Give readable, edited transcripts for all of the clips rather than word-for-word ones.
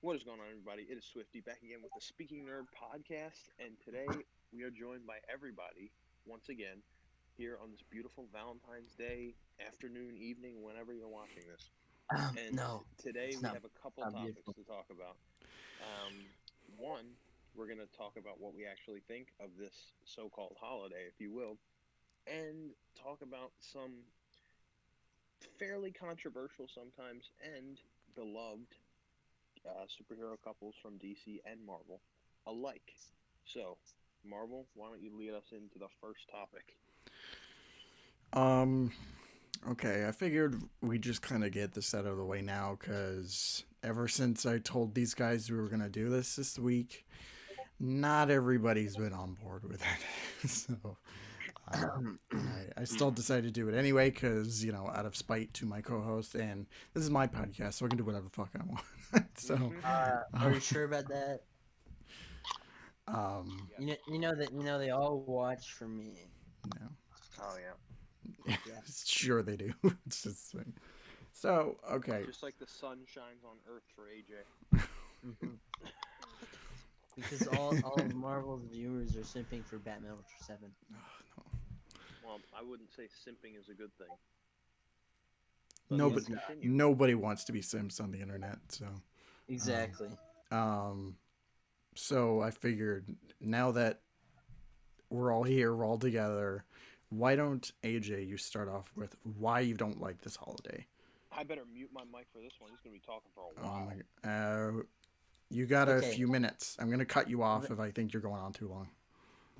What is going on, everybody? It is Swifty back again with the Speaking Nerd podcast, and today we are joined by everybody once again here on this beautiful Valentine's Day afternoon, evening, whenever you're watching this. And No, today it's we not. have a couple Not topics beautiful. to talk about. One, we're going to talk about what we actually think of this so-called holiday, if you will, and talk about some fairly controversial sometimes and beloved superhero couples from DC and Marvel alike. So, Marvel, why don't you lead us into the first topic? Um, okay, I figured we just kind of get this out of the way now because ever since I told these guys we were going to do this week, not everybody's been on board with it. So, and I still decided to do it anyway because, out of spite to my co host, and this is my podcast, so I can do whatever the fuck I want. So, Are um, you sure about that? um, Yes. You know they all watch for me. no. Oh yeah. Yeah. Sure they do. It's just, so, okay. Just like the sun shines on Earth for AJ. hmm Because all of Marvel's viewers are simping for Batman Ultra Seven. Well, I wouldn't say simping is a good thing, but It let's is Nobody, not continue. nobody wants to be Sims on the internet, so. Um, exactly. um, so I figured now that we're all here, we're all together, why don't AJ you start off with why you don't like this holiday? I better mute my mic for this one. He's going to be talking for a Oh while. my, you got a Okay. few minutes. I'm gonna cut you V- off if I think you're going on too long.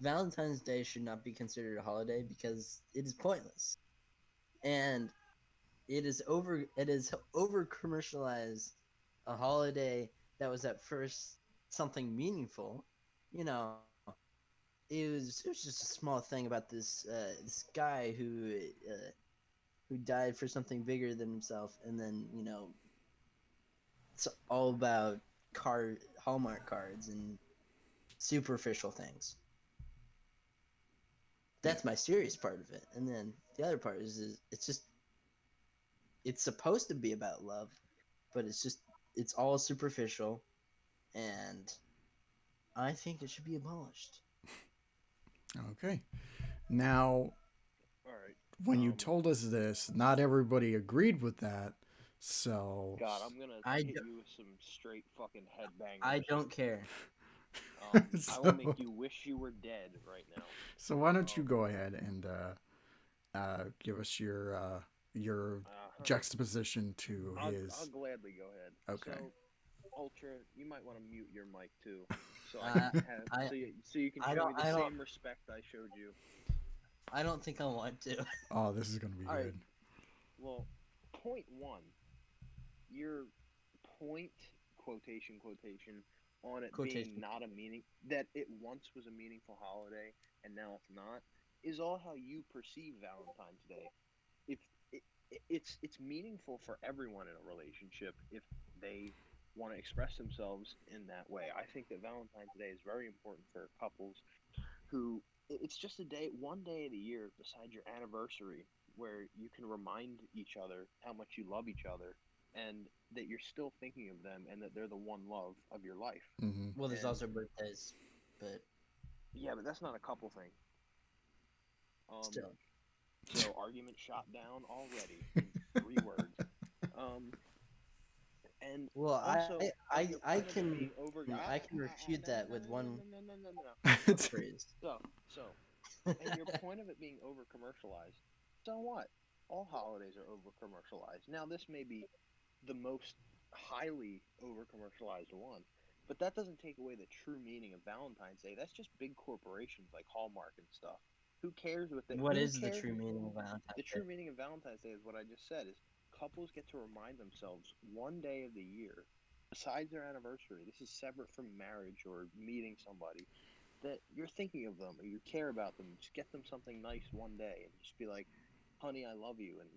Valentine's Day should not be considered a holiday because it is pointless, and it is over commercialized. A holiday that was at first something meaningful, you know, it was just a small thing about this guy who died for something bigger than himself, and then it's all about card Hallmark cards and superficial things. Yeah. That's my serious part of it, and then the other part is it's supposed to be about love, but it's all superficial, and I think it should be abolished. Okay. Now, All right. when you told us this, not everybody agreed with that. So, God, I'm going to I, hit do, you with some straight fucking I headbangers. don't care. I will make so, you wish you were dead right now. so why don't you Um, go ahead and give us your uh-huh. juxtaposition to I'll his. gladly go ahead. Okay. So, Ultra, you might want to mute your mic too, so I Uh, can have I so you can I show don't me the I don't same respect I showed you. I don't think I want to. Oh, this is gonna be All right. good. Well, point one, your point quotation on it being Quotation. not a meaning that it once was a meaningful holiday and now it's not is all how you perceive Valentine's Day. If it's meaningful for everyone in a relationship if they want to express themselves in that way. I think that Valentine's Day is very important for couples who it's just a day, one day of the year besides your anniversary where you can remind each other how much you love each other and that you're still thinking of them and that they're the one love of your life. Mm-hmm. Well, there's And also birthdays, but yeah, but that's not a couple thing. Um, still. so argument shot down already in 3 words. Um, and Well, also on your I point of it being over, I can refute no, that no, with no, one no, no, no, no, no, no. one Okay, phrase. and your point of it being over commercialized. So what? All holidays are over commercialized. Now this may be the most highly over commercialized one, but that doesn't take away the true meaning of Valentine's Day. That's just big corporations like Hallmark and stuff. Who cares what they? What Who is the cares? true meaning of The Valentine's Day? true meaning of Valentine's Day is what I just said: is couples get to remind themselves one day of the year, besides their anniversary. This is separate from marriage or meeting somebody. That you're thinking of them or you care about them. Just get them something nice one day and just be like, honey, I love you, and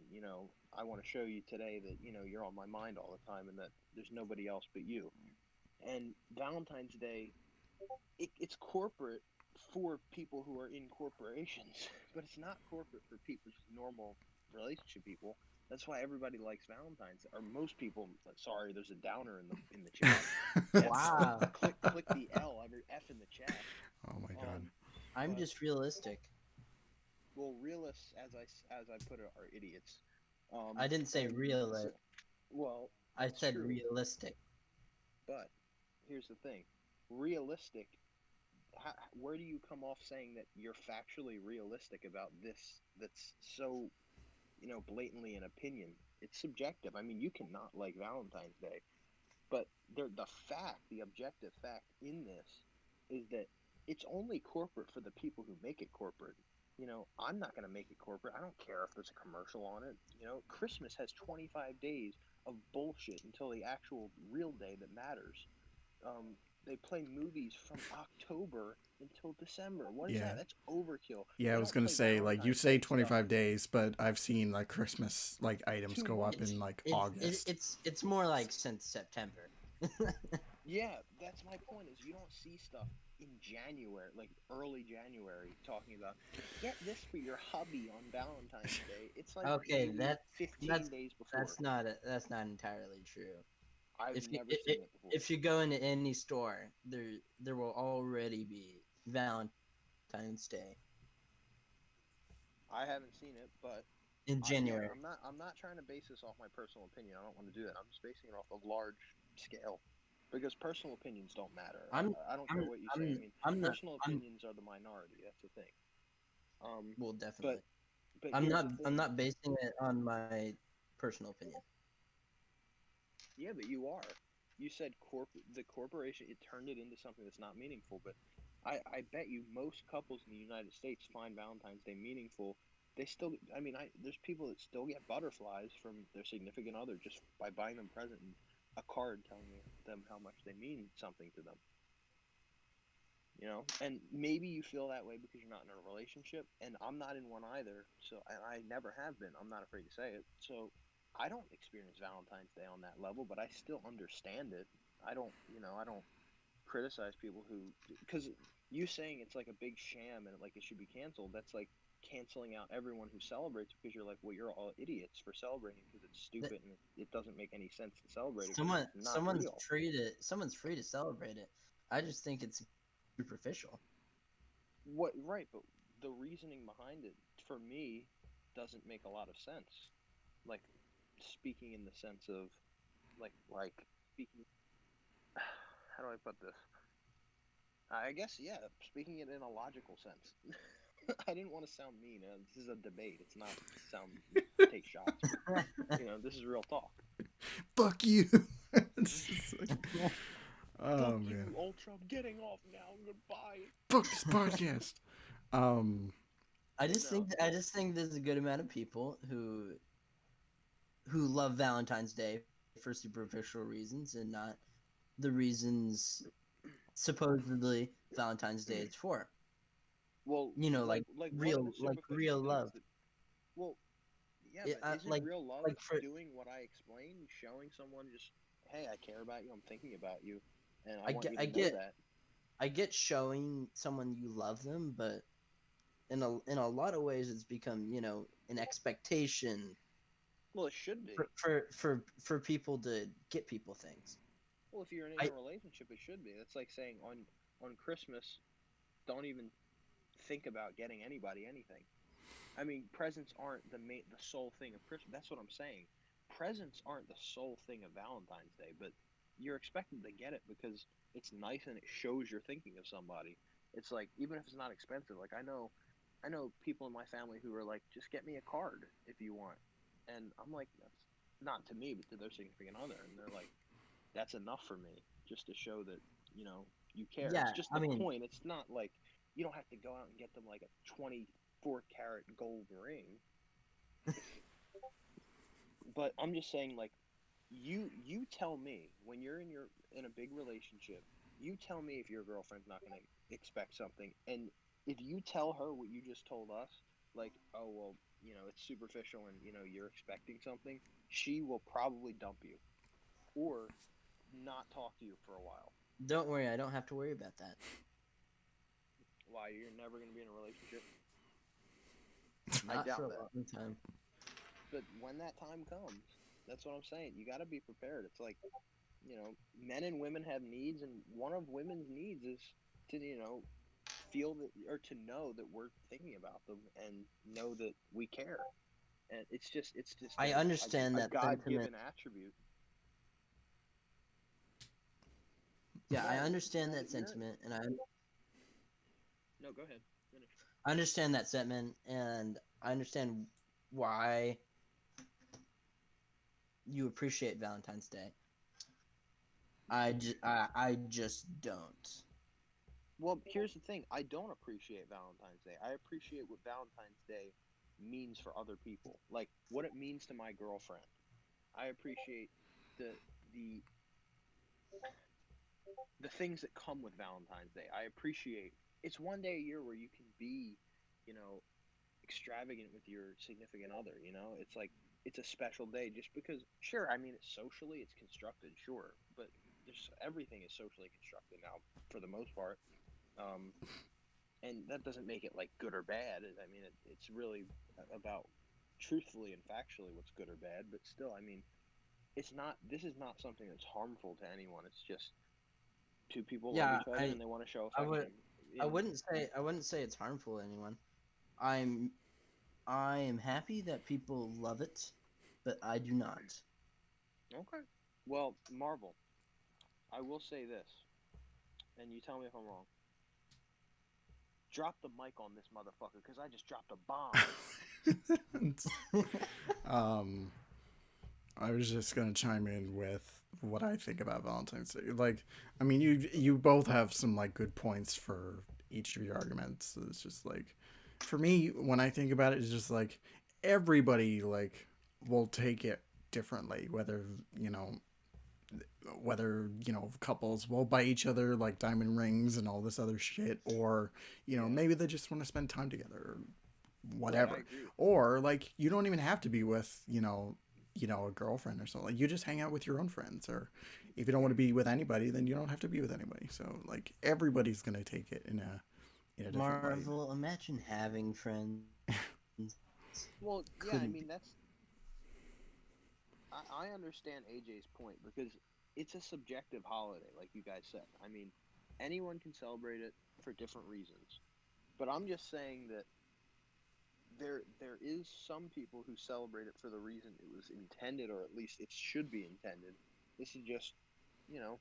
I want to show you today that you're on my mind all the time, and that there's nobody else but you. And Valentine's Day, it's corporate for people who are in corporations, but it's not corporate for people, just normal relationship people. That's why everybody likes Valentine's, or most people. Sorry, there's a downer in the chat. Yes. Wow. Click the L every F in the chat. Oh my god. I'm But- just realistic. Well, realists, as I put it, are idiots. I didn't say and realist. Well, I that's said true. realistic. But here's the thing: realistic. Where do you come off saying that you're factually realistic about this? That's so, blatantly an opinion. It's subjective. I mean, you cannot like Valentine's Day, but the objective fact in this is that it's only corporate for the people who make it corporate. I'm not going to make it corporate. I don't care if there's a commercial on it. Christmas has 25 days of bullshit until the actual real day that matters. They play movies from October until December. What is Yeah. that? That's overkill. Yeah, They I was don't gonna play say, like, you Valentine's say Day stuff 25 days, but I've seen like Christmas like items 2 go up months. in like August. It's more like since September. Yeah, that's my point. Is you don't see stuff in January, like early January, talking about get this for your hubby on Valentine's Day. It's like Okay, maybe 15 days before. that's not entirely true. I've If never seen it before. if you go into any store, there will already be Valentine's Day I haven't seen it, but in again, January. I'm not trying to base this off my personal opinion. I don't want to do that. I'm just basing it off a large scale, because personal opinions don't matter. I don't care what you say. I mean, personal opinions are the minority. That's the thing. Well, definitely. But I'm here's not the thing. I'm not basing it on my personal opinion. Yeah, but you are. You said the corporation, it turned it into something that's not meaningful. But I bet you most couples in the United States find Valentine's Day meaningful. They still, I mean, there's people that still get butterflies from their significant other just by buying them a present and a card telling them how much they mean something to them. And maybe you feel that way because you're not in a relationship, and I'm not in one either. So, and I never have been. I'm not afraid to say it. So, I don't experience Valentine's Day on that level, but I still understand it. I don't criticize people who, because you saying it's like a big sham and like it should be canceled. That's like canceling out everyone who celebrates, because you're like, well, you're all idiots for celebrating because it's stupid and it doesn't make any sense to celebrate it because it's not real. Someone's free to celebrate it. I just think it's superficial. What right, but the reasoning behind it for me doesn't make a lot of sense. Like speaking in the sense of like speaking. How do I put this? I guess yeah, speaking it in a logical sense. I didn't want to sound mean. This is a debate. It's not sound take shots. But, this is real talk. Fuck you. It's just like, oh Fuck man. you, Ultra. I'm getting off now. Goodbye. Fuck this podcast. I just think there's a good amount of people who love Valentine's Day for superficial reasons and not the reasons supposedly Valentine's Day is for. Well, like real love. Well, yeah, It, but isn't like- real love like for- doing what I explained, showing someone just, hey, I care about you, I'm thinking about you, and I want get- you to I know get- that. I get showing someone you love them, but in a lot of ways it's become, an expectation Well, it should be. for people to get people things. Well, if you're in a relationship, it should be. That's like saying on Christmas, don't even think about getting anybody anything. I mean, presents aren't the sole thing of Christmas. That's what I'm saying. Presents aren't the sole thing of Valentine's Day, but you're expected to get it because it's nice and it shows you're thinking of somebody. It's like, even if it's not expensive, like I know people in my family who are like, just get me a card if you want, and I'm like, that's not to me, but to their significant other, and they're like, that's enough for me, just to show that you care. Yeah, It's just the point. It's not like you don't have to go out and get them like a 24-carat gold ring. But I'm just saying, like, you tell me when you're in a big relationship, you tell me if your girlfriend's not going to expect something, and if you tell her what you just told us, like, oh well, it's superficial and you're expecting something, she will probably dump you or not talk to you for a while. Don't worry, I don't have to worry about that. Why? You're never going to be in a relationship? Not I doubt for a that. long time. But when that time comes, that's what I'm saying. You got to be prepared. It's like, Men and women have needs, and one of women's needs is to, feel that, or to know that we're thinking about them and know that we care. And it's just I understand a that sentiment. God-given attribute. Yeah, I Marvel, understand now that that you're sentiment, and no, go ahead, finish. I understand that sentiment, and I understand why you appreciate Valentine's Day. I just don't. Well, here's the thing. I don't appreciate Valentine's Day. I appreciate what Valentine's Day means for other people. Like what it means to my girlfriend. I appreciate the the the things that come with Valentine's Day. I appreciate it's one day a year where you can be, you know, extravagant with your significant other, It's like it's a special day just because sure, I mean it's socially it's constructed, sure, but there's everything is socially constructed now for the most part. Um and that doesn't make it like good or bad. I mean, it's really about truthfully and factually what's good or bad. But still, I mean, it's not. This is not something that's harmful to anyone. It's just two people love Yeah, each other and they want to show I would affection. And I wouldn't say it's harmful to anyone. I'm I am happy that people love it, but I do not. okay, well, Marvel. I will say this, and you tell me if I'm wrong. Drop the mic on this motherfucker because I just dropped a bomb. um, I was just gonna chime in with what I think about Valentine's Day. Like, I mean, you both have some like good points for each of your arguments. It's just like, for me, when I think about it, it's just like everybody like will take it differently. Whether couples will buy each other like diamond rings and all this other shit, or Yeah, maybe they just want to spend time together, or right. I whatever. agree. Or like you don't even have to be with a girlfriend or something. Like you just hang out with your own friends, or if you don't want to be with anybody, then you don't have to be with anybody. So like everybody's gonna take it in a different light. Marvel, imagine having friends. Well, yeah. I Couldn't be. mean, I understand AJ's point because it's a subjective holiday, like you guys said. I mean, anyone can celebrate it for different reasons. But I'm just saying that there is some people who celebrate it for the reason it was intended, or at least it should be intended. This is just, you know,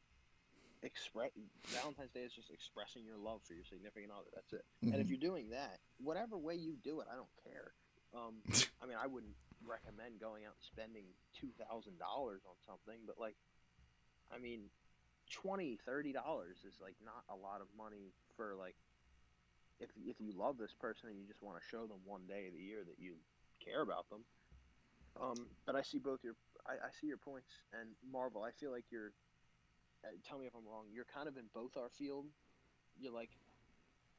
express Valentine's Day is just expressing your love for your significant other. That's it. And if Mm-hmm. you're doing that, whatever way you do it, I don't care. I mean, I wouldn't recommend going out and spending $2,000 on something, but like, I mean, $20, $30 is like not a lot of money for like if you love this person and you just want to show them one day of the year that you care about them. But I see both I see your points, and Marvel. I feel like you're. Tell me if I'm wrong. You're kind of in both our field. You're like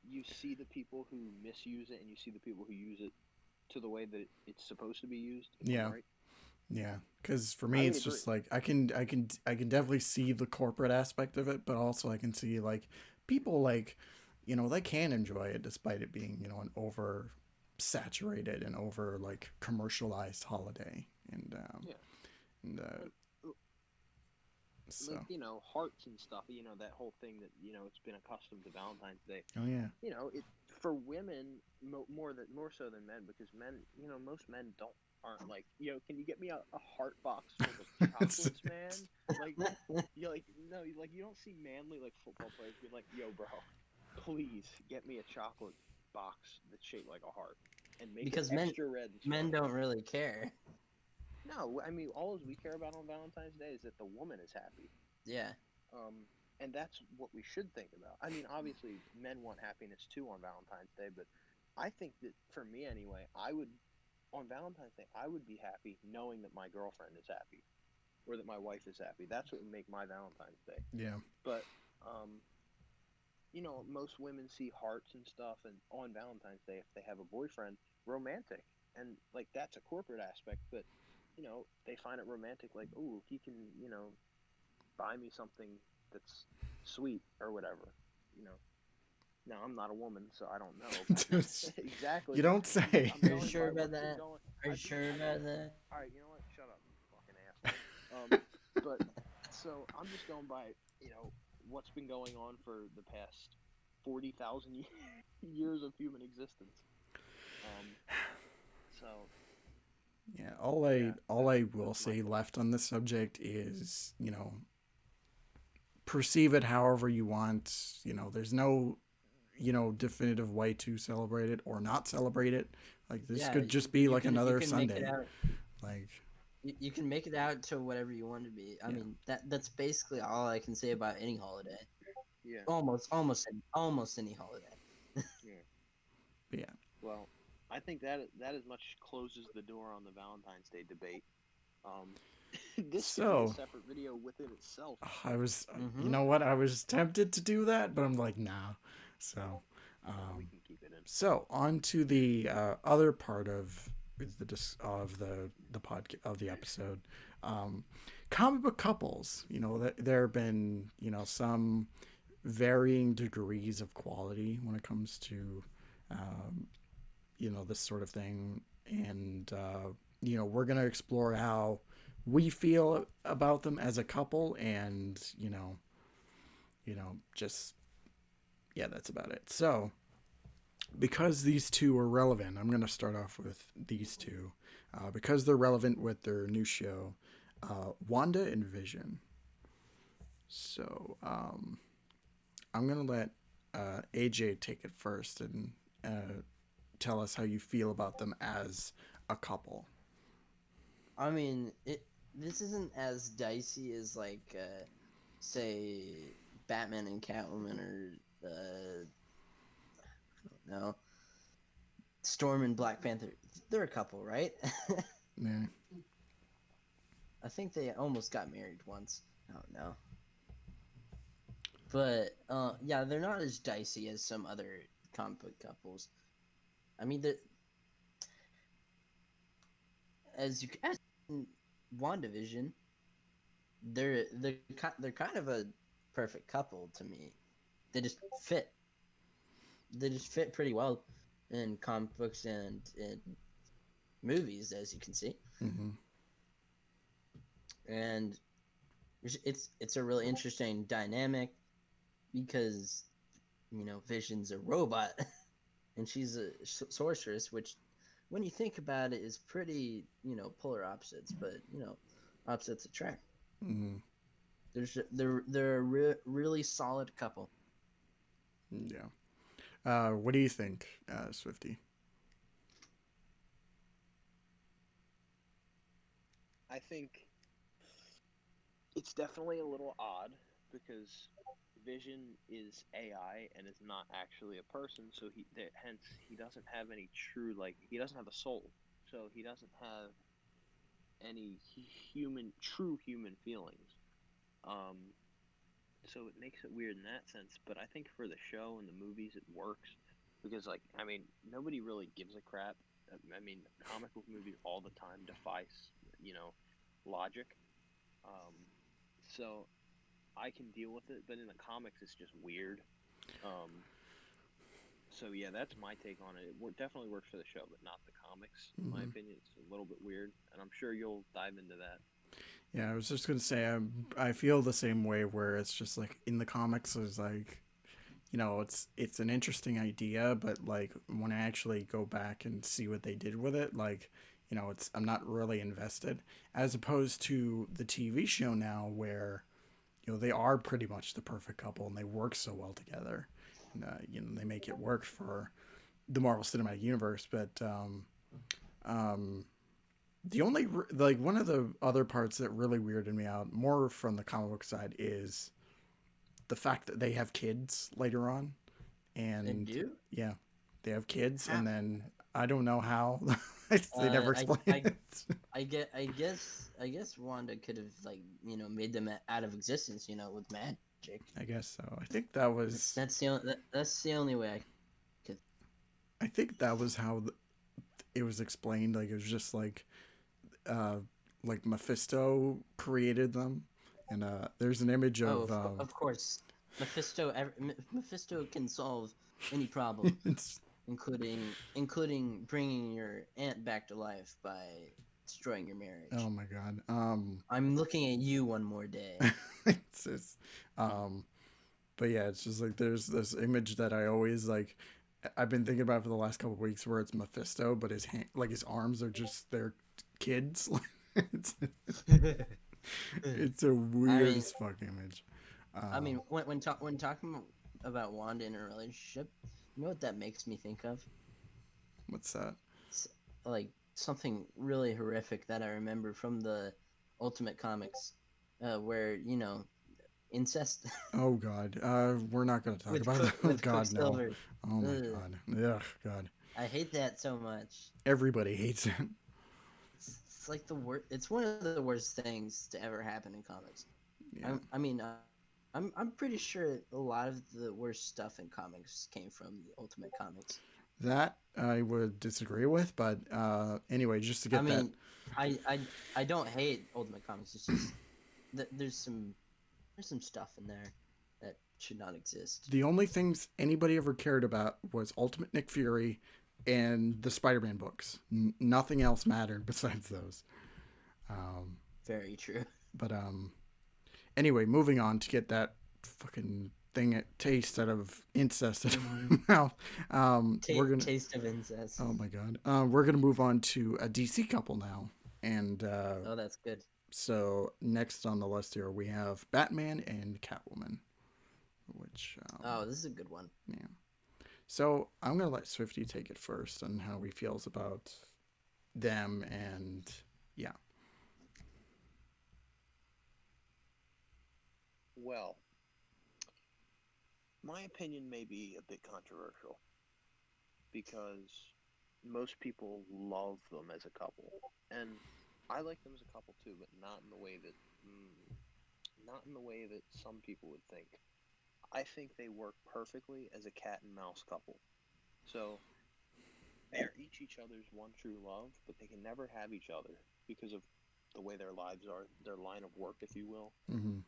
you see the people who misuse it, and you see the people who use it to the way that it's supposed to be used. If I'm Yeah. right, Yeah, because for I me, would it's agree. just like I can definitely see the corporate aspect of it, but also I can see like people like, they can enjoy it despite it being an over saturated and over like commercialized holiday, Yeah, and and like so hearts and stuff. That whole thing that it's been accustomed to Valentine's Day. oh yeah. It for women more so than men because men most men aren't like can you get me a heart box filled with It's, chocolates, man? Like you're like no, like you don't see manly like football players be like, yo bro, please get me a chocolate box that's shaped like a heart and make it Because extra red and men sparkly. don't really care. No, I mean all we care about on Valentine's Day is that the woman is happy. Yeah. And that's what we should think about. I mean, obviously, men want happiness too on Valentine's Day, but I think that for me anyway, on Valentine's Day, I would be happy knowing that my girlfriend is happy or that my wife is happy. That's what would make my Valentine's Day. Yeah. But, most women see hearts and stuff, and on Valentine's Day, if they have a boyfriend, romantic. And, like, that's a corporate aspect, but, they find it romantic, like, oh, he can, buy me something that's sweet or whatever. You know. Now I'm not a woman, so I don't know exactly. You don't I'm just say. I'm Are you going sure by about what's been that? going. Are you I've been sure I got about that? all right. You know what? Shut up, you fucking asshole. But So I'm just going by, what's been going on for the past 40,000 years of human existence. Um, so Yeah, yeah, all I will that's my say take. left on this subject is, perceive it however you want. There's no, definitive way to celebrate it or not celebrate it. Like this Yeah, could just be like you another can make it Sunday. out. Like, You can make it out to whatever you want to be. I yeah. mean, that's basically all I can say about any holiday. Yeah, Almost any holiday. yeah. Yeah. Well, I think that as much closes the door on the Valentine's Day debate. Um, this could be a So, separate video within itself. I was, you Mm-hmm. know what? I was tempted to do that, but I'm like, nah. So, No, we um, can keep it in. so on to the other part of the podcast of the episode, um, comic book couples. There have been some varying degrees of quality when it comes to um, this sort of thing, and we're gonna explore how we feel about them as a couple, and just yeah, that's about it. So because these two are relevant, I'm gonna start off with these two because they're relevant with their new show, Wanda and Vision. So I'm gonna let AJ take it first and tell us how you feel about them as a couple. I mean, this isn't as dicey as like say Batman and Catwoman or no Storm and Black Panther. They're a couple, right? Yeah. I think they almost got married once. I don't know. But yeah, they're not as dicey as some other comic book couples. I mean, as in WandaVision, they're kind of a perfect couple to me. They just fit. They just fit pretty well in comic books and in movies, as you can see. Mm-hmm. And it's a really interesting dynamic because Vision's a robot and she's a sorceress, which when you think about it is pretty polar opposites, but opposites attract. Mm-hmm. They're really solid couple. Yeah. What do you think, Swifty? I think it's definitely a little odd because Vision is AI and is not actually a person, so hence he doesn't have any true he doesn't have a soul, so he doesn't have any true human feelings. Um, so it makes it weird in that sense. But I think for the show and the movies, it works because nobody really gives a crap. I mean, comic book movies all the time defies logic. Um, so I can deal with it, but in the comics, it's just weird. So yeah, that's my take on it. Definitely works for the show, but not the comics. In my Mm-hmm. opinion, it's a little bit weird, and I'm sure you'll dive into that. Yeah, I was just gonna say I feel the same way where it's just like in the comics it's like it's an interesting idea, but like when I actually go back and see what they did with it, like it's I'm not really invested as opposed to the TV show now where they are pretty much the perfect couple and they work so well together, and they make it work for the Marvel Cinematic Universe, but um the only like one of the other parts that really weirded me out more from the comic book side is the fact that they have kids later on, They and do. yeah, they have kids, How? and then I don't know how they never I, explain I it. I guess Wanda could have made them out of existence with magic. I guess so. I think that was That's the only way I could. I think that was how it was explained. Like it was just uh like Mephisto created them, and there's an image Oh, of of course, Mephisto can solve any problem, it's including bringing your aunt back to life by destroying your marriage. Oh my god. I'm looking at you one more day. It's just, but yeah, it's just like there's this image that I always like. I've been thinking about for the last couple of weeks, where it's Mephisto, but his hand, like his arms are just their kids. it's it's a weird mean- as fuck image. I mean, when talking about Wanda in a relationship, you know what that makes me think of? What's that? It's like something really horrific that I remember from the Ultimate Comics, where incest Oh god. We're not gonna talk about that. Oh With god, no. Quicksilver. Oh my Ugh, god. Ugh, god. I hate that so much. Everybody hates it. It's like the worst. It's one of the worst things to ever happen in comics. Yeah. I'm pretty sure a lot of the worst stuff in comics came from the Ultimate Comics. That I would disagree with, but anyway, just to get that. I don't hate Ultimate Comics. It's just there's some stuff in there that should not exist. The only things anybody ever cared about was Ultimate Nick Fury and the Spider-Man books. Nothing else mattered besides those. Very true. But anyway, moving on to get that fucking thing at taste out of incest out of my mouth. We're gonna Taste of incest. Oh my god. We're gonna move on to a DC couple now, and Oh, that's good. so next on the list here we have Batman and Catwoman, which Oh, this is a good one. yeah. So I'm gonna let Swifty take it first on how he feels about them, and yeah. Well, my opinion may be a bit controversial because most people love them as a couple, and I like them as a couple too, but not in the way that some people would think. I think they work perfectly as a cat and mouse couple. So they're each other's one true love, but they can never have each other because of the way their lives are, their line of work, if you will. Mm-hmm.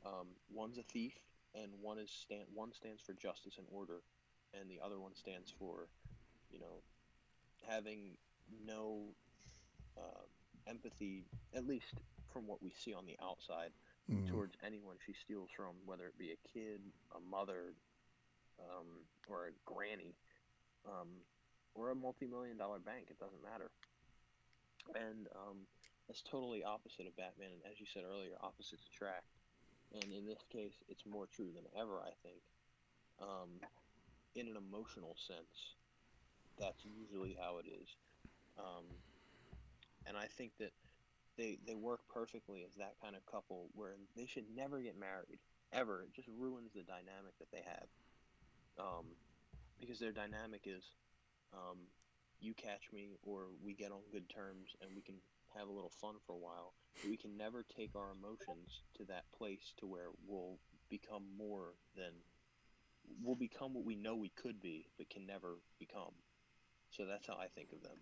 One's a thief, and one stands for justice and order, and the other one stands for, having no empathy, at least from what we see on the outside, towards anyone she steals from, whether it be a kid, a mother, or a granny, or a multi-million-dollar bank. It doesn't matter. And that's totally opposite of Batman. And as you said earlier, opposites attract. And in this case, it's more true than ever, I think. In an emotional sense, that's usually how it is. And I think that they work perfectly as that kind of couple where they should never get married, ever. It just ruins the dynamic that they have. Because their dynamic is you catch me, or we get on good terms and we can have a little fun for a while. But we can never take our emotions to that place to where we'll become what we know we could be, but can never become. So that's how I think of them.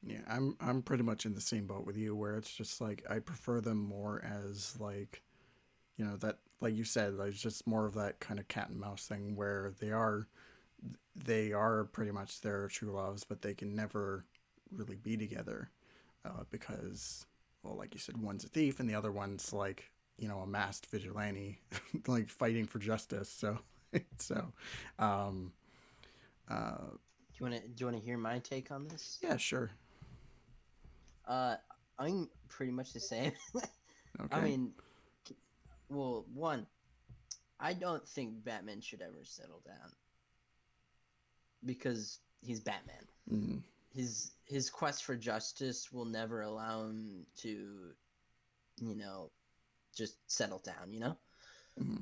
Yeah, I'm pretty much in the same boat with you, where it's just like I prefer them more as like, that, like you said, like just more of that kind of cat and mouse thing where they are pretty much their true loves, but they can never really be together, because, well, like you said, one's a thief and the other one's like, a masked vigilante, like fighting for justice. So, so, Do you want to hear my take on this? yeah, sure. I'm pretty much the same. Okay. I mean, well, one, I don't think Batman should ever settle down because he's Batman. Mm-hmm. His quest for justice will never allow him to, just settle down. Mm-hmm.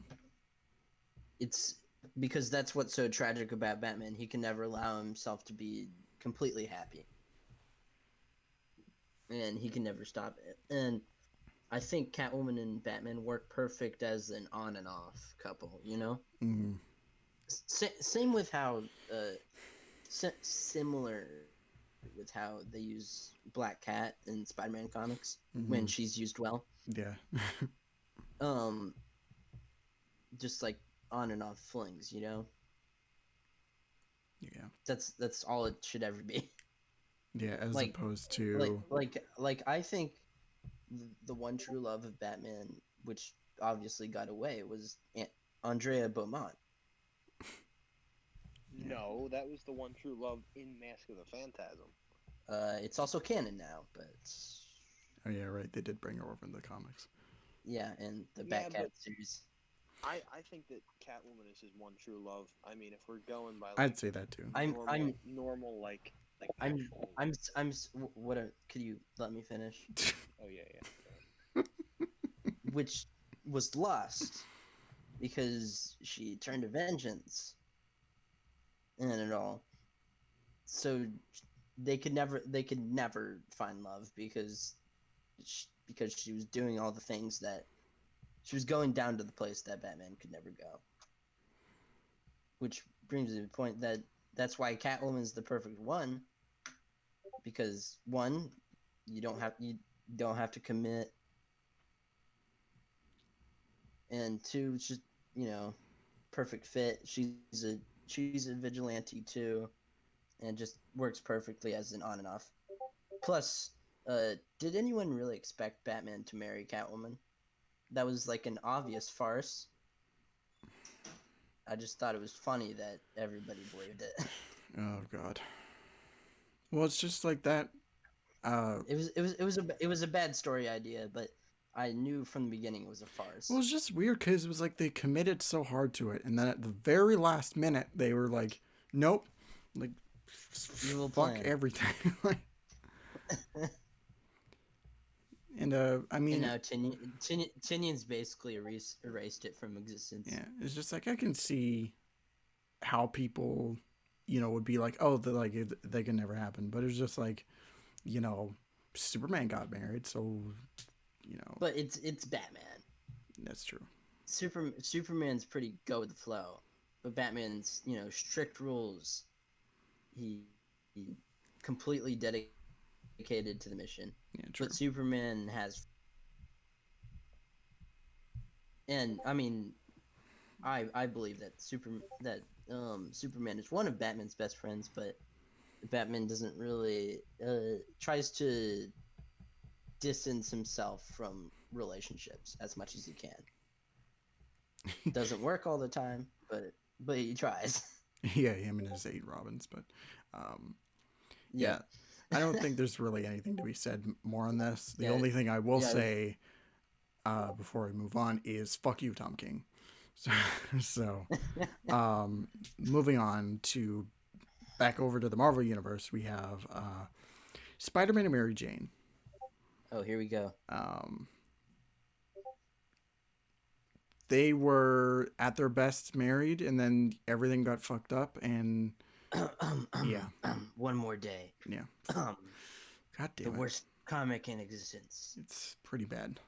It's because that's what's so tragic about Batman. He can never allow himself to be completely happy. And he can never stop it. And I think Catwoman and Batman work perfect as an on and off couple, Mm-hmm. Same with how, similar with how they use Black Cat in Spider-Man comics when she's used well. Yeah. Just like on and off flings, Yeah. That's all it should ever be. Yeah, as Like- opposed to Like I think the one true love of Batman, which obviously got away, was Andrea Beaumont. Yeah. No, that was the one true love in Mask of the Phantasm. It's also canon now, but Oh yeah, right. They did bring her over in the comics. yeah, and the Yeah, Batcat but series. I think that Catwoman is his one true love. I mean, if we're going by I'd like say that too. normal like I'm actual. what could you let me finish? Oh yeah, yeah. Which was lost because she turned to vengeance and it all. So they could never find love because she was doing all the things that she was going down to the place that Batman could never go. Which brings me to the point that that's why Catwoman's the perfect one, because one, you don't have to commit, and two, it's just perfect fit. She's a vigilante too, and just works perfectly as an on and off. Plus, did anyone really expect Batman to marry Catwoman? That was like an obvious farce. I just thought it was funny that everybody believed it. Oh god. Well, it's just like that. It was a bad story idea, but I knew from the beginning it was a farce. Well, it's just weird because it was like they committed so hard to it, and then at the very last minute they were like, "Nope, like Evil fuck plan. everything." And I mean, And now Tinian's basically erased it from existence. yeah, it's just like I can see how people, would be like, "Oh, they can never happen," but it's just like, Superman got married, so But it's Batman. that's true. Superman's pretty go with the flow, but Batman's strict rules. He completely dedicated to the mission. Yeah, true. But Superman has, and I mean, I believe that Superman is one of Batman's best friends, but Batman doesn't really tries to distance himself from relationships as much as he can. Doesn't work all the time, but he tries. Yeah, him and his 8 Robins, but um, Yeah. yeah, I don't think there's really anything to be said more on this. The Yeah. only thing I will Yeah. say before we move on is fuck you, Tom King. So moving on to back over to the Marvel Universe, we have Spider-Man and Mary Jane. Oh, here we go. They were at their best married, and then everything got fucked up, and yeah. One more day. Yeah. God damn the it. worst comic in existence. It's pretty bad.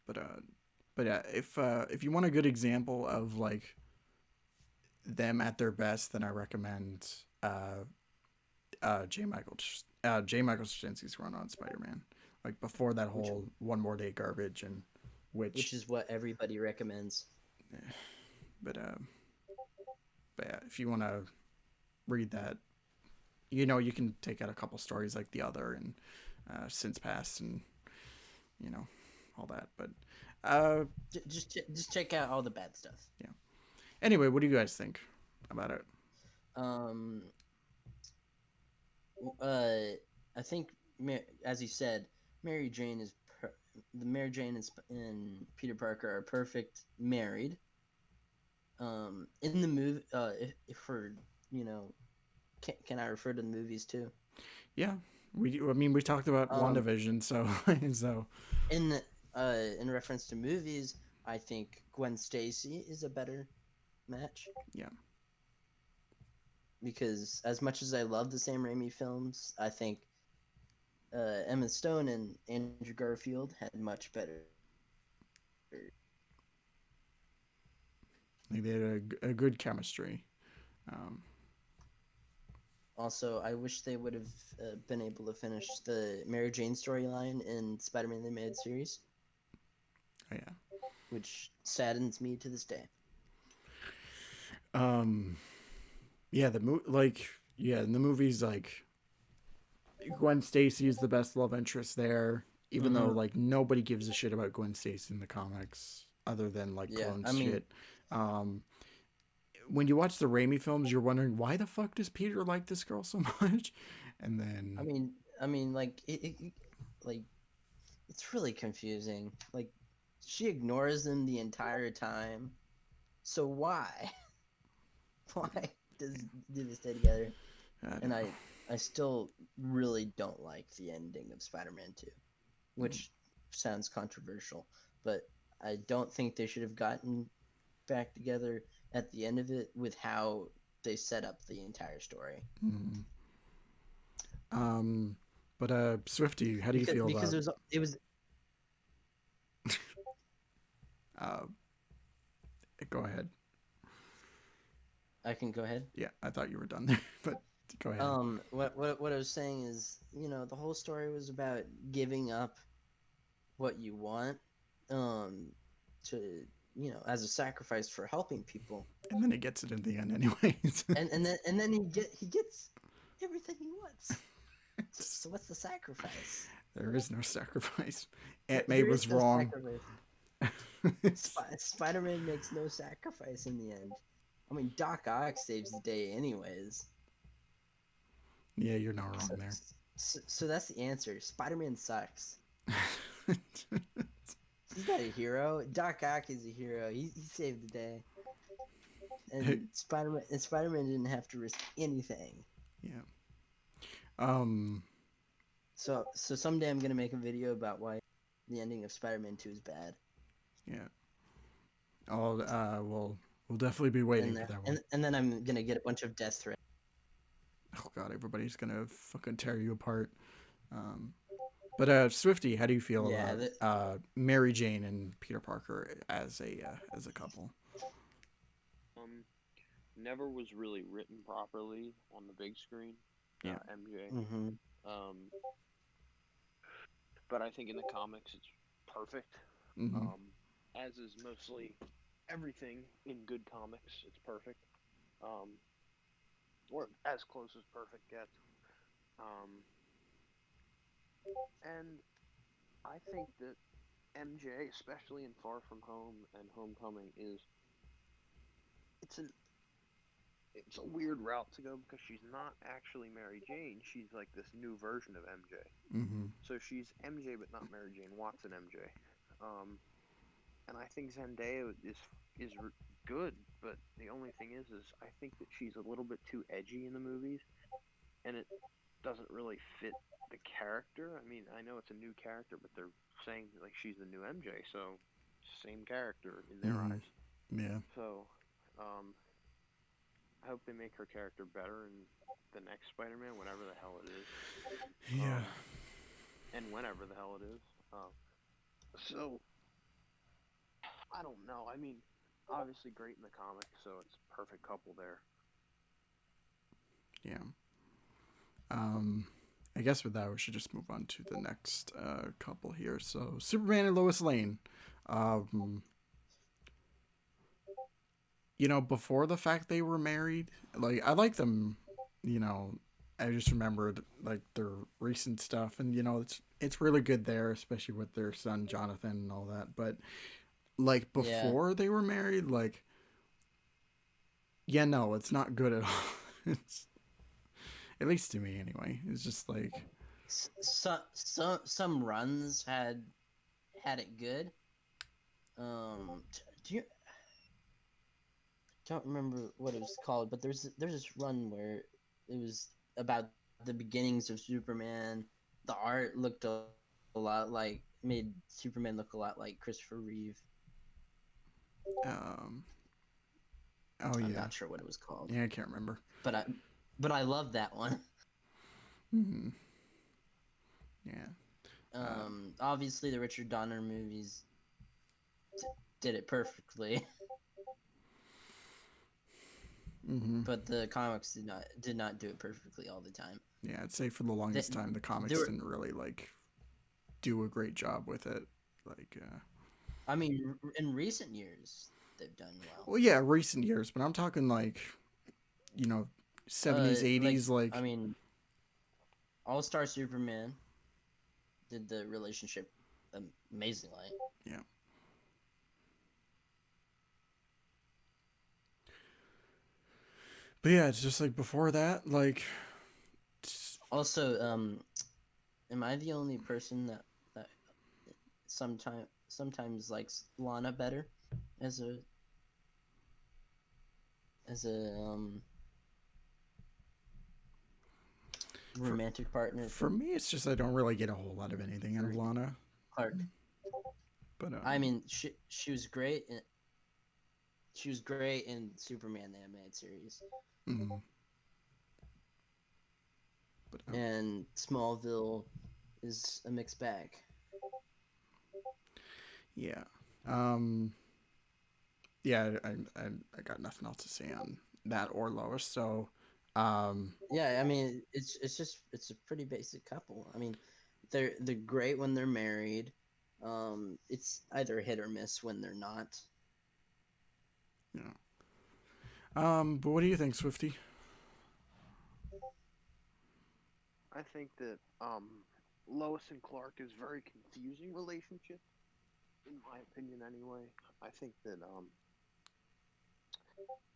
But if you want a good example of like them at their best, then I recommend J. Michael Straczynski's run on Spider-Man, like before that whole One More Day garbage, and which is what everybody recommends. But yeah, if you want to read that, you can take out a couple stories like The Other and Since Past and all that. But just check out all the bad stuff. Yeah. Anyway, what do you guys think about it? I think, as you said, Mary Jane and Peter Parker are perfect married. In the movie, if we're can I refer to the movies too? Yeah, we talked about WandaVision, so in reference to movies, I think Gwen Stacy is a better match. Yeah. Because as much as I love the Sam Raimi films, I think Emma Stone and Andrew Garfield had much better. They had a good chemistry. Also, I wish they would have been able to finish the Mary Jane storyline in Spider-Man the Animated Series. Oh, yeah. Which saddens me to this day. Yeah, in the movies, like, Gwen Stacy is the best love interest there, even though Mhm. like nobody gives a shit about Gwen Stacy in the comics other than like Yeah, clone I mean, shit. Um, when you watch the Raimi films, you're wondering why the fuck does Peter like this girl so much, and I then mean, I mean, like like it's really confusing. Like she ignores them the entire time. So why? Why does do they stay together? I don't And know. I still really don't like the ending of Spider-Man 2, which sounds controversial, but I don't think they should have gotten back together at the end of it with how they set up the entire story. Mm. Um, but Swifty, how do you feel Because about? it was Uh, Go ahead. I can go ahead. Yeah, I thought you were done there, but go ahead. What I was saying is, the whole story was about giving up what you want, um, to as a sacrifice for helping people, And then he gets it in the end, anyways. and then he gets everything he wants. So what's the sacrifice? There is no sacrifice. Aunt May There was is no wrong. sacrifice. Spider-Man makes no sacrifice in the end. I mean, Doc Ock saves the day anyways. Yeah, you're not wrong there. So that's the answer. Spider-Man sucks. He's not a hero. Doc Ock is a hero. He saved the day. And Spider-Man didn't have to risk anything. Yeah. Um. So someday I'm gonna make a video about why the ending of Spider-Man 2 is bad. Yeah. We'll definitely be waiting for that one. And then I'm gonna get a bunch of death threats. Oh god, everybody's gonna fucking tear you apart. But Swifty, how do you feel about Mary Jane and Peter Parker as a couple? Never was really written properly on the big screen. Yeah. MJ. Mm-hmm. But I think in the comics it's perfect. Mm-hmm. As is mostly everything in good comics. It's perfect. Or as close as perfect gets. And I think that MJ, especially in Far From Home and Homecoming, it's an it's a weird route to go because she's not actually Mary Jane. She's like this new version of MJ. Mm-hmm. So she's MJ, but not Mary Jane Watson MJ. And I think Zendaya is good, but the only thing is I think that she's a little bit too edgy in the movies, and it doesn't really fit the character. I mean, I know it's a new character, but they're saying like she's the new MJ, so same character in their eyes. Yeah. So, I hope they make her character better in the next Spider-Man, whatever the hell it is. Yeah. And whenever the hell it is. So, I don't know. I mean, obviously great in the comics, so it's a perfect couple there. Yeah. I guess with that, we should just move on to the next couple here. So, Superman and Lois Lane. Before the fact they were married, like, I like them, I just remembered, like, their recent stuff, and, it's really good there, especially with their son, Jonathan, and all that, but, like, before they were married, like, yeah, no, it's not good at all. It's, at least to me, anyway. It's just, like... Some runs had it good. Do you... Don't remember what it was called, but there's this run where it was about the beginnings of Superman. The art looked a lot like made Superman look a lot like Christopher Reeve. Oh yeah. I'm not sure what it was called. Yeah, I can't remember. But I love that one. Mm-hmm. Yeah. Obviously the Richard Donner movies did it perfectly. Mm-hmm. But the comics did not do it perfectly all the time. Yeah, I'd say for the longest time the comics didn't really like do a great job with it. Like, I mean, in recent years they've done well. Well, yeah, recent years, but I'm talking like, 70s, 80s, like. I mean, All-Star Superman did the relationship amazingly. Yeah. But yeah, it's just like before that, like. Also, am I the only person that sometimes likes Lana better as a romantic partner For me, it's just I don't really get a whole lot of anything out of for Lana. Clark? But I mean, she was great. She was great in Superman the animated series, mm, but and Smallville is a mixed bag. yeah. Um, yeah, I got nothing else to say on that or Lois. So, Yeah, I mean, it's a pretty basic couple. I mean, they're great when they're married. It's either hit or miss when they're not. yeah. But what do you think, Swifty? I think that Lois and Clark is a very confusing relationship, in my opinion. Anyway, I think that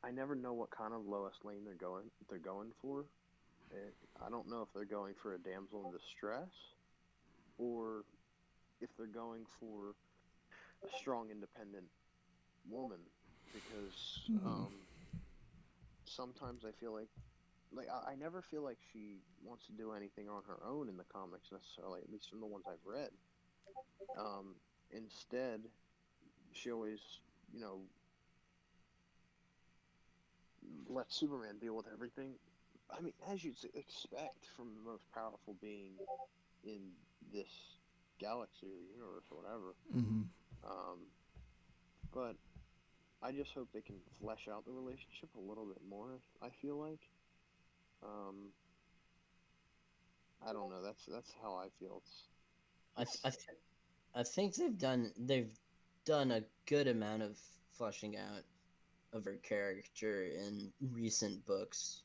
I never know what kind of Lois Lane they're going for. I don't know if they're going for a damsel in distress or if they're going for a strong, independent woman. Because Hmm. sometimes I feel like I never feel like she wants to do anything on her own in the comics necessarily, at least from the ones I've read. Instead, she always, you know, lets Superman deal with everything. I mean, as you'd expect from the most powerful being in this galaxy or universe or whatever. Hmm. Um, but I just hope they can flesh out the relationship a little bit more. I feel like. Um, I don't know. That's how I feel. I th- It's I, th- I think they've done a good amount of fleshing out of her character in recent books,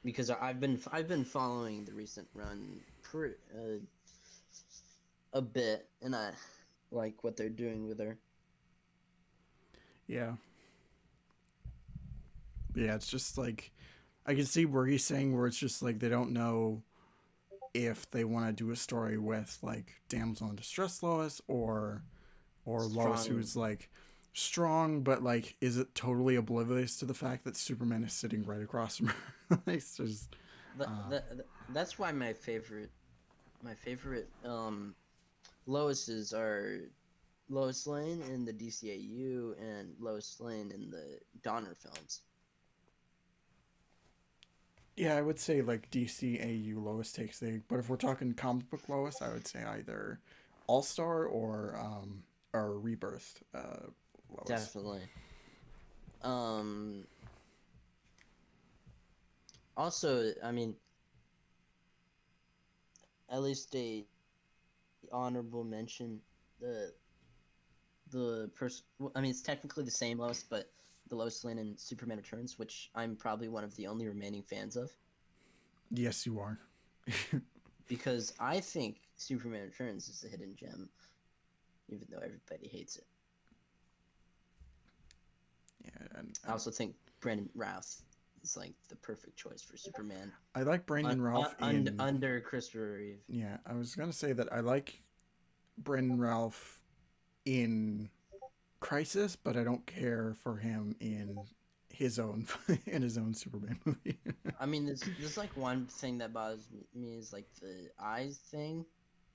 because I've been following the recent run a bit, and I like what they're doing with her. Yeah. Yeah, it's just like I can see where he's saying where it's just like they don't know if they want to do a story with like damsel in distress Lois or Lois Strong. who's like strong but like is it totally oblivious to the fact that Superman is sitting right across from her. It's just That's why my favorite Loises are Lois Lane in the DCAU and Lois Lane in the Donner films. yeah, I would say like DCAU Lois takes the but if we're talking comic book Lois, I would say either All Star or Rebirth Lois. Definitely. Um. Also, I mean, at least a honorable mention the the person. I mean, it's technically the same Lois, but the Lois Lane in Superman Returns, which I'm probably one of the only remaining fans of, Yes, you are. because I think Superman Returns is a hidden gem, even though everybody hates it. Yeah, I also think Brandon Routh is like the perfect choice for Superman, I like Brandon Ralph in. under Christopher Reeve. Yeah, I was gonna say that I like Brandon Ralph in Crisis, but I don't care for him in his own in his own Superman movie. I mean, there's like one thing that bothers me is like the eyes thing.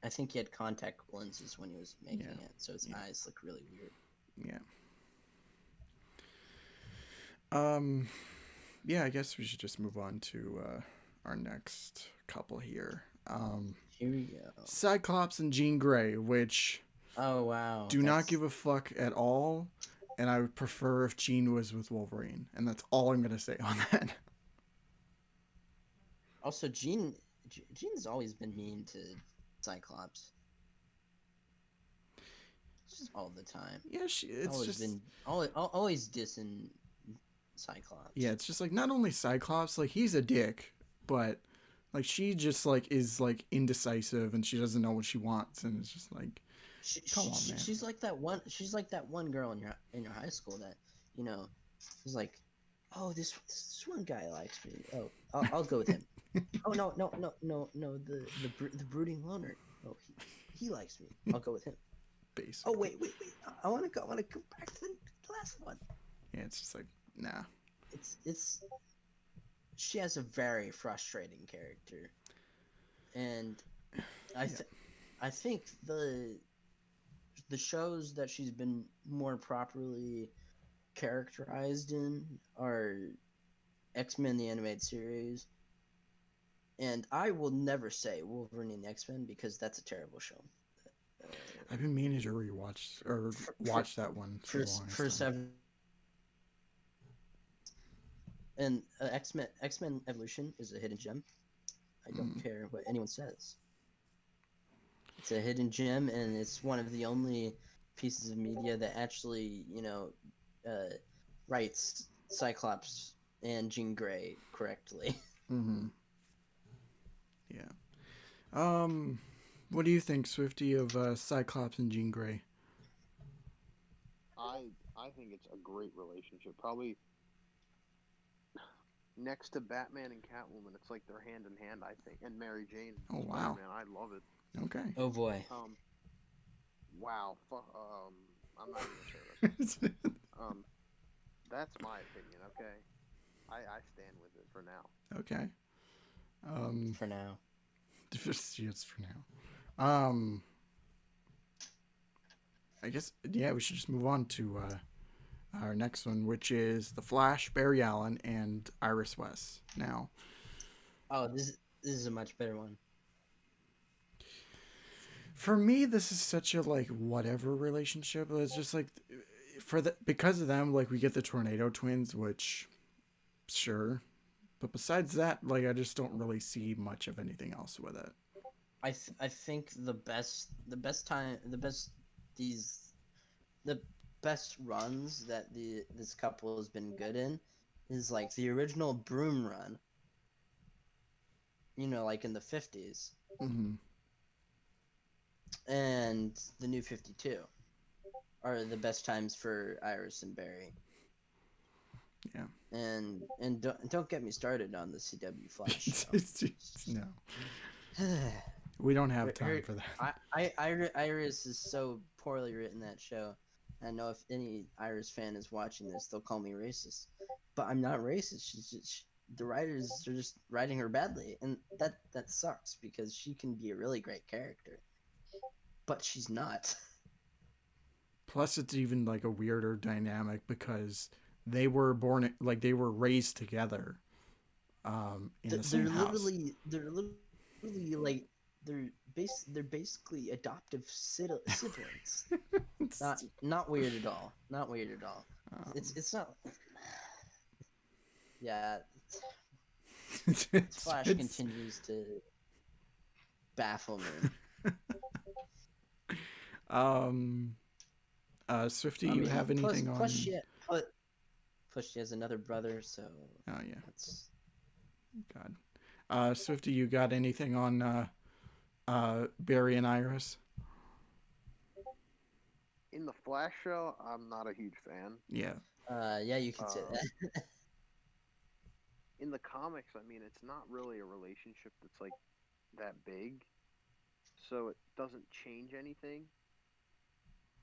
I think he had contact lenses when he was Yeah, making it, so his yeah, eyes look really weird. yeah. Um, yeah. I guess we should just move on to our next couple here. Here we go. Cyclops and Jean Grey, which Oh wow, do not that's give a fuck at all, and I would prefer if Jean was with Wolverine, and that's all I'm gonna say on that. also Jean's always been mean to Cyclops, just all the time. Yeah, it's Always just been always dissing Cyclops. Yeah, it's just like not only Cyclops, like he's a dick, but like she just like is like indecisive and she doesn't know what she wants, and it's just like, come on, man. She's like that one. She's like that one girl in your high school that was like, oh, this one guy likes me. Oh, I'll go with him. Oh no. The brooding loner. Oh, he likes me. I'll go with him. Basically. Oh wait. I want to go back to the last one. Yeah, it's just like, nah. It's she has a very frustrating character, and I think the shows that she's been more properly characterized in are X-Men the Animated Series, and I will never say Wolverine and X-Men because that's a terrible show. I've been meaning to rewatch or watch that one for the longest time. 7. And X-Men Evolution is a hidden gem. I don't care what anyone says. It's a hidden gem, and it's one of the only pieces of media that actually, writes Cyclops and Jean Grey correctly. Mm-hmm. Yeah. What do you think, Swifty, of Cyclops and Jean Grey? I think it's a great relationship. Probably next to Batman and Catwoman, it's like they're hand in hand. I think, and Mary Jane. Oh wow, man, I love it. Okay. Oh boy. Wow. I'm not even gonna say this. That's my opinion. Okay. I stand with it for now. Okay. For now. Just for now. I guess we should just move on to our next one, which is The Flash, Barry Allen, and Iris West. Now. Oh, this is a much better one. For me, this is such a like whatever relationship. It's just like because of them, like we get the Tornado Twins, which sure, but besides that, like I just don't really see much of anything else with it. I think the best runs that this couple has been good in is like the original Broom run. Like in the 50s. Mm-hmm. And the New 52 are the best times for Iris and Barry. Yeah. And don't get me started on the CW Flash show. No. We don't have time for that. Iris is so poorly written, that show. I know if any Iris fan is watching this, they'll call me racist. But I'm not racist. The writers are just writing her badly, and that sucks because she can be a really great character. But she's not. Plus, it's even like a weirder dynamic because they were raised together in the same house. They're literally like they're basically adoptive siblings. Not weird at all. Not weird at all. It's not. Yeah. Flash continues to baffle me. Swifty, you have anything on? Plus she has another brother, so. Oh yeah. That's... God. Swifty, you got anything on Barry and Iris? In the Flash show, I'm not a huge fan. Yeah. Yeah, you can say that. In the comics, I mean, it's not really a relationship that's like that big, so it doesn't change anything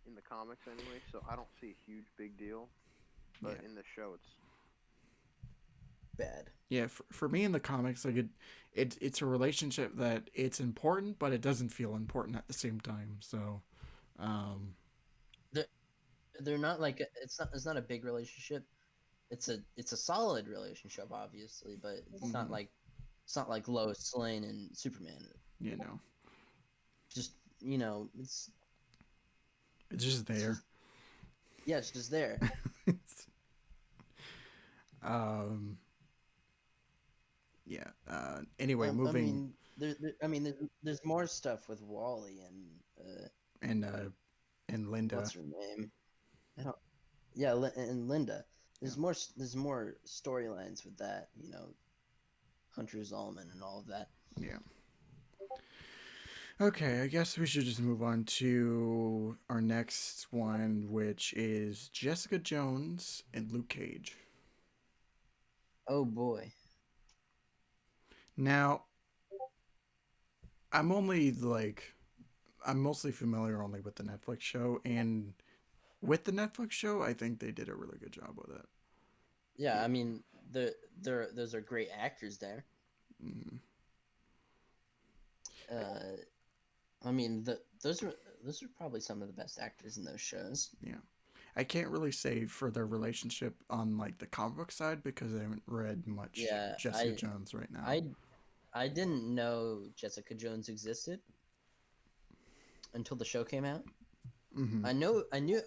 in the comics anyway. So I don't see a huge big deal, but in the show, it's bad. Yeah, for me in the comics, like it's a relationship that it's important, but it doesn't feel important at the same time. So, they're not like it's not a big relationship. It's a solid relationship, obviously, but it's not like Lois Lane and Superman. Just it's just there. Yeah, it's just there. Yeah. Anyway, moving. There's more stuff with Wally and Linda. What's her name? And Linda. There's more storylines with that, you know, Hunter Zolman and all of that. Yeah. Okay, I guess we should just move on to our next one, which is Jessica Jones and Luke Cage. Oh boy. Now, I'm mostly familiar only with the Netflix show, and with the Netflix show, I think they did a really good job with it. Yeah, I mean, those are great actors there. Mm, I mean, those are probably some of the best actors in those shows. yeah. I can't really say for their relationship on like the comic book side because I haven't read much Yeah, Jessica Jones right now. I didn't know Jessica Jones existed until the show came out. Mm-hmm. I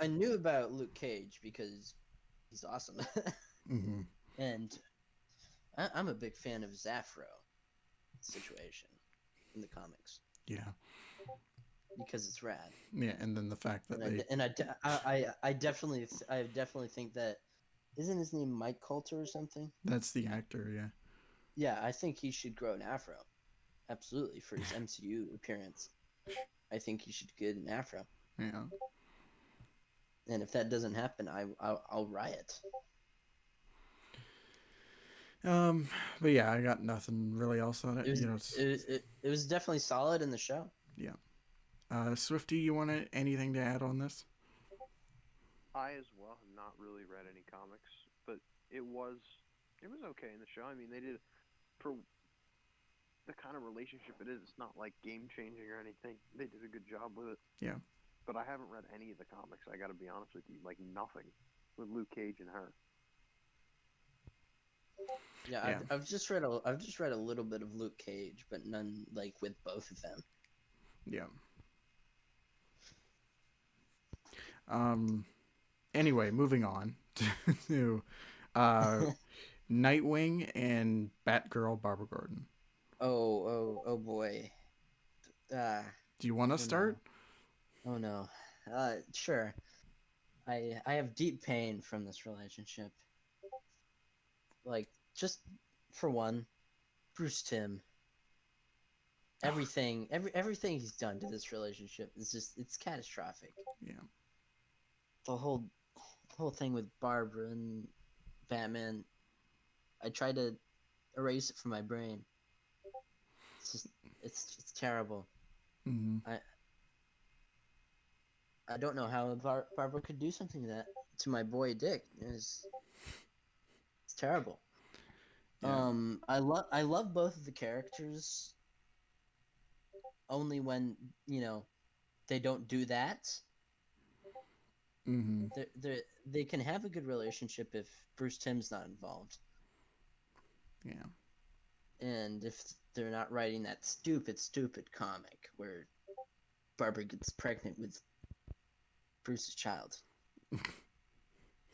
knew about Luke Cage because he's awesome, Mm-hmm. and I'm a big fan of his Afro situation in the comics Yeah. because it's rad. Yeah, and then the fact that I definitely think that isn't his name Mike Coulter or something? that's the actor, yeah. Yeah, I think he should grow an afro. Absolutely, for his MCU appearance. I think he should get an afro. Yeah. And if that doesn't happen, I'll riot. But yeah, I got nothing really else on it. It was definitely solid in the show. Yeah. Swifty, you want anything to add on this? I as well have not really read any comics, but it was okay in the show. I mean, they did for the kind of relationship it is. It's not like game changing or anything. They did a good job with it. Yeah. But I haven't read any of the comics. I got to be honest with you, like nothing with Luke Cage and her. Yeah. I've just read a little bit of Luke Cage, but none like with both of them. Yeah. Anyway, moving on to Nightwing and Batgirl Barbara Gordon. Oh boy. Do you want to start? No. Oh no. Sure. I have deep pain from this relationship. Like, just for one, Bruce Timm. Everything he's done to this relationship is just it's catastrophic. Yeah. The whole thing with Barbara and Batman, I tried to erase it from my brain. It's just it's terrible. Mm-hmm. I don't know how Barbara could do something to that to my boy Dick. It's terrible. Yeah. I love both of the characters. Only when they don't do that. Mm-hmm. They can have a good relationship if Bruce Timm's not involved. Yeah. And if they're not writing that stupid comic where Barbara gets pregnant with Bruce's child.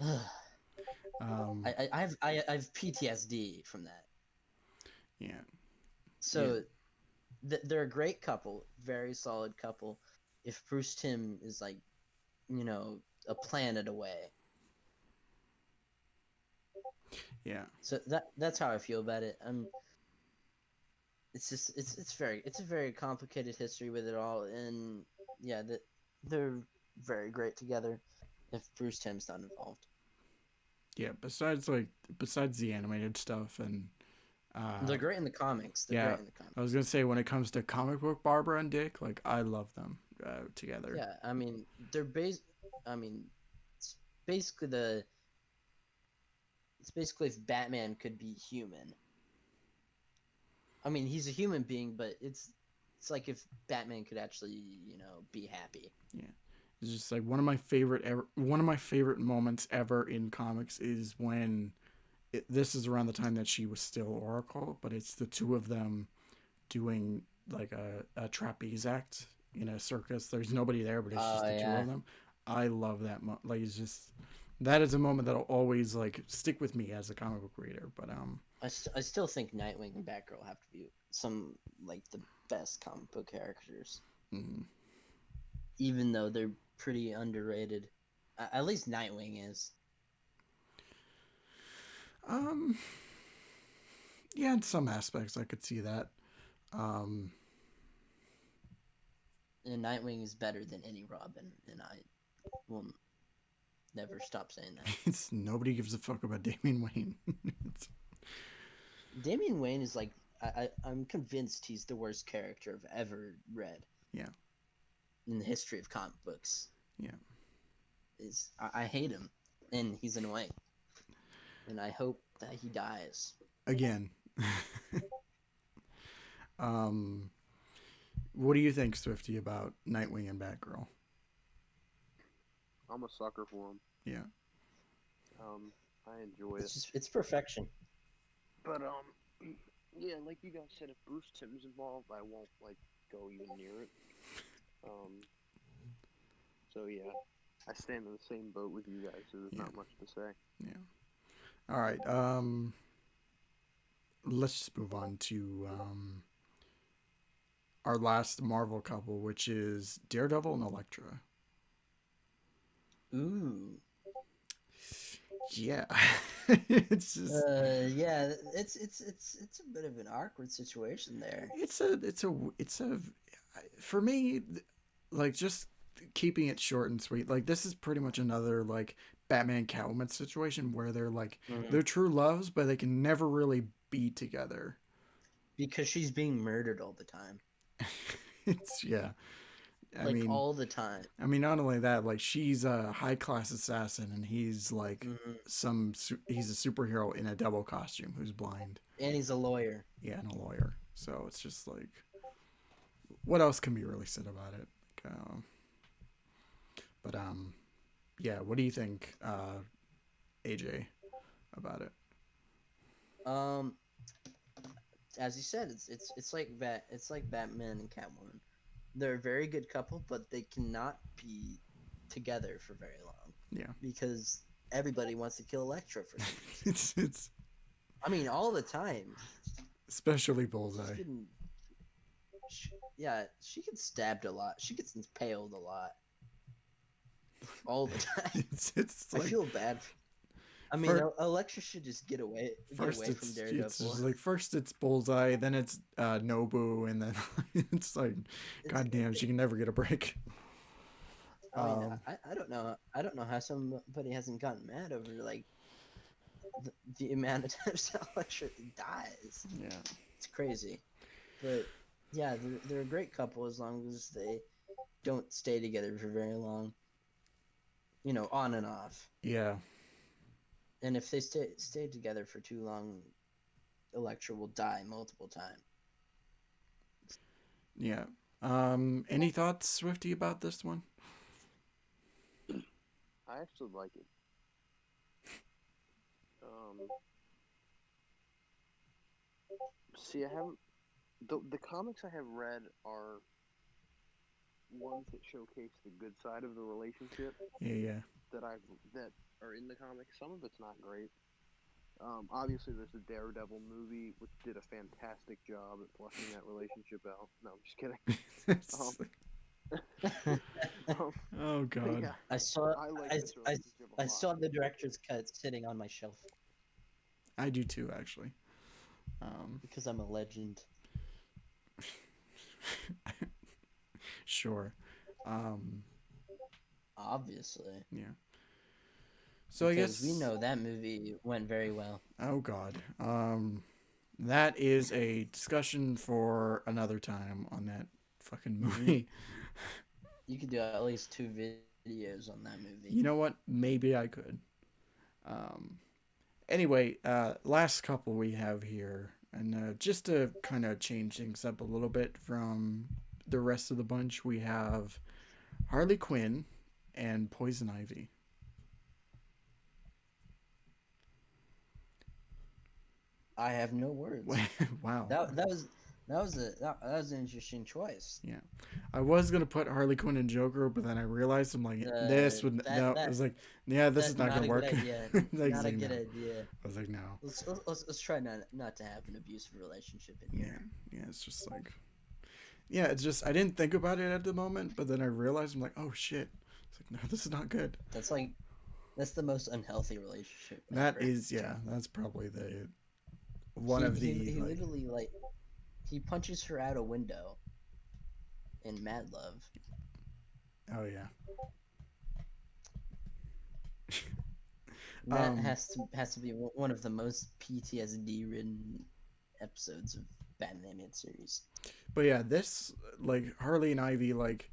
I have PTSD from that. Yeah. So they're a great couple, very solid couple. If Bruce Timm is like, a planet away. Yeah. So that's how I feel about it. It's just it's a very complicated history with it all, and yeah, they're very great together. If Bruce Timm's not involved. Yeah. Besides the animated stuff and. They're great in the comics. I was gonna say when it comes to comic book Barbara and Dick, like I love them together. Yeah, I mean it's basically if Batman could be human. I mean, he's a human being, but it's like if Batman could actually, be happy. Yeah, it's just like one of my favorite moments ever in comics is when. This is around the time that she was still Oracle, but it's the two of them doing like a trapeze act in a circus. There's nobody there, but it's just the two of them. I love that. Like it's just that is a moment that'll always like stick with me as a comic book reader. But I still think Nightwing and Batgirl have to be some like the best comic book characters, even though they're pretty underrated. At least Nightwing is. Um, yeah, in some aspects, I could see that. Um, And Nightwing is better than any Robin, and I will never stop saying that. it's nobody gives a fuck about Damian Wayne. It's- Damian Wayne is like I'm convinced he's the worst character I've ever read. Yeah. In the history of comic books. Yeah. I hate him, and he's annoying, and I hope that he dies. Again. What do you think, Swifty, about Nightwing and Batgirl? I'm a sucker for him. Yeah. I enjoy it. It's perfection. But yeah, like you guys said, if Bruce Timm's involved, I won't like go even near it. So yeah, I stand in the same boat with you guys. So there's not much to say. Yeah. All right. Let's just move on to our last Marvel couple, which is Daredevil and Elektra. Ooh. Yeah. It's just yeah, it's a bit of an awkward situation there. it's a for me, like, just keeping it short and sweet. Like, this is pretty much another like Batman Catwoman situation where they're like they're true loves, but they can never really be together because she's being murdered all the time. It's I like mean, all the time. I mean, not only that, like, she's a high class assassin, and he's like he's a superhero in a double costume who's blind, and he's a lawyer. Yeah, and a lawyer. So it's just like, what else can be really said about it? But yeah. What do you think, AJ, about it? As you said, it's like Batman and Catwoman. They're a very good couple, but they cannot be together for very long. Yeah, because everybody wants to kill Elektra for some reason. it's I mean, all the time. especially Bullseye. She gets stabbed a lot. She gets impaled a lot. All the time. It's like, I feel bad. I mean, Elektra should just get away from Daredevil. It's just like, first it's Bullseye, then it's Nobu, and then it's like, goddamn, she can never get a break. I mean, I don't know. I don't know how somebody hasn't gotten mad over like the amount of times that Elektra dies. Yeah, it's crazy. But yeah, they're a great couple as long as they don't stay together for very long. You know, on and off. Yeah. And if they stay together for too long, Elektra will die multiple times. Yeah. Any thoughts, Swifty, about this one? I actually like it. See, I haven't. The comics I have read are ones that showcase the good side of the relationship. Yeah. That are in the comics. Some of it's not great. Obviously, there's the Daredevil movie, which did a fantastic job at fleshing that relationship out. No, I'm just kidding. Oh God! Yeah. I saw the director's cut sitting on my shelf. I do too, actually. Because I'm a legend. Sure. Obviously. Yeah. So because I guess we know that movie went very well. Oh God. That is a discussion for another time on that fucking movie. You could do at least 2 videos on that movie. You know what? Maybe I could. Anyway, last couple we have here, and just to kind of change things up a little bit from the rest of the bunch, we have Harley Quinn and Poison Ivy. I have no words. Wow. That was an interesting choice. Yeah, I was gonna put Harley Quinn and Joker, but then I realized I'm like, I was like, yeah, this is not gonna work. Not a good idea. I was like, no. Let's try not to have an abusive relationship in here. Yeah, it's just like, yeah, it's just I didn't think about it at the moment, but then I realized I'm like, oh shit, it's like, no, this is not good. That's like That's the most unhealthy relationship That ever. is, yeah, that's probably the one of the he like. literally he punches her out a window in Mad Love. Oh yeah. That has to be one of the most PTSD ridden episodes of Batman animated series. But yeah, this like Harley and Ivy, like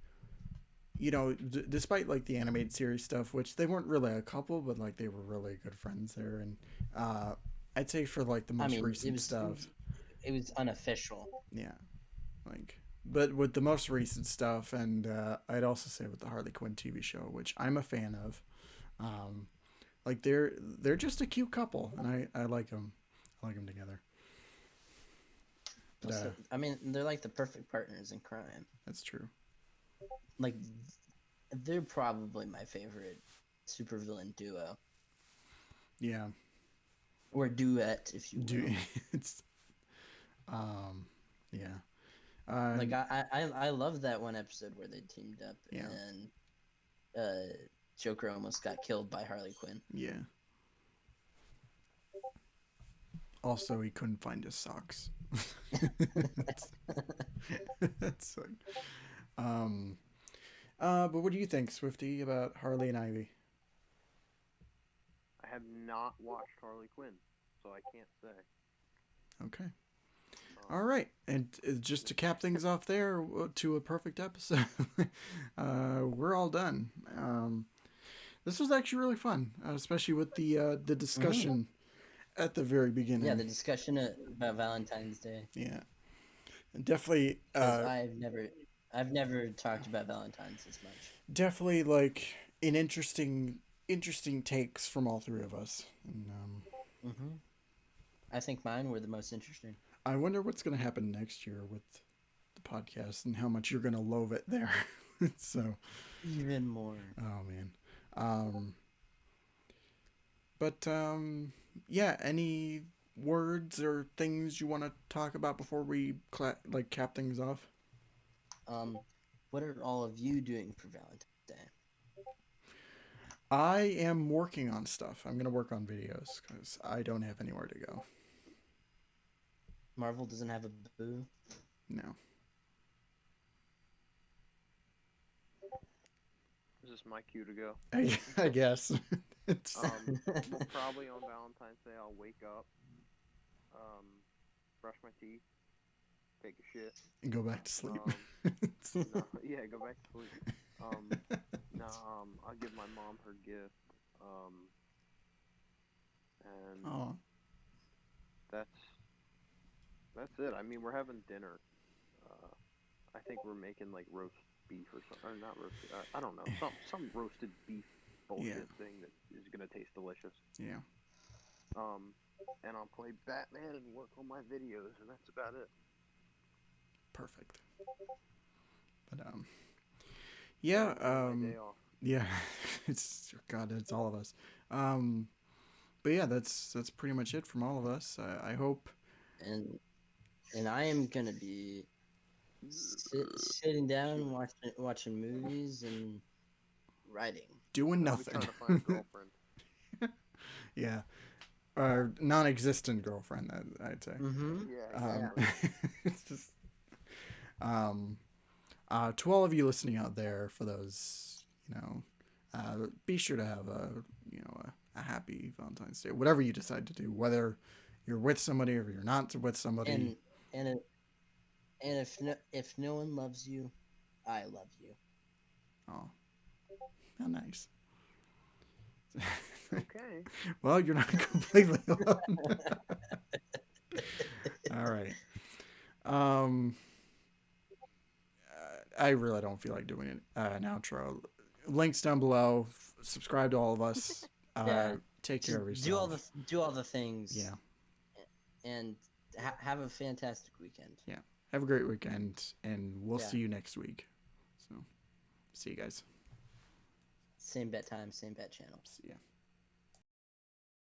despite like the animated series stuff, which they weren't really a couple, but like they were really good friends there, and uh, I'd say for like the I most mean, recent stuff, it was unofficial. yeah, like but with the most recent stuff, and I'd also say with the Harley Quinn TV show, which I'm a fan of, um, like they're just a cute couple, and I like them, together. But, Also, I mean, they're like the perfect partners in crime. that's true. Like, they're probably my favorite supervillain duo. Yeah. Or duet, if you will. It's yeah. Like I love that one episode where they teamed up Yeah. and Joker almost got killed by Harley Quinn. Yeah. Also, he couldn't find his socks. That's like, but what do you think, Swifty, about Harley and Ivy? I have not watched Harley Quinn, so I can't say. Okay. All right, and just to cap things off there to a perfect episode, we're all done. This was actually really fun, especially with the discussion at the very beginning. Yeah, the discussion about Valentine's Day. Yeah, definitely. I've never talked about Valentine's as much. Definitely, like an interesting takes from all three of us. And, I think mine were the most interesting. I wonder what's going to happen next year with the podcast and how much you're going to loathe it there. So even more. Oh man. But yeah, any words or things you want to talk about before we cap things off? What are all of you doing for Valentine's Day? I am working on stuff. I'm going to work on videos because I don't have anywhere to go. Marvel doesn't have a boo? No. Is this my cue to go? I guess. Well, probably on Valentine's Day I'll wake up, brush my teeth, take a shit, and go back to sleep. Yeah, go back to sleep. I'll give my mom her gift, and Aww. That's it. I mean, we're having dinner. I think we're making like roast beef or something, or not roast. I don't know, some roasted beef bullshit thing that is gonna taste delicious. Yeah. And I'll play Batman and work on my videos, and that's about it. Perfect. But yeah. My day off. Yeah. It's all of us. But yeah, that's pretty much it from all of us. I hope. And I am gonna be sitting down, watching movies and writing. Doing nothing. Trying to find a girlfriend. Yeah. Non-existent girlfriend, I'd say. Yeah. It's just. To all of you listening out there, for those, be sure to have a happy Valentine's Day, whatever you decide to do, whether you're with somebody or you're not with somebody. And if no one loves you, I love you. Oh, how nice. Okay. Well, you're not completely alone. All right. I really don't feel like doing an outro. Links down below. Subscribe to all of us. Take care of yourself. Do all the things. Yeah. And have a fantastic weekend. Yeah. Have a great weekend, and we'll see you next week. So, see you guys. Same bat time, same bat channel. See ya.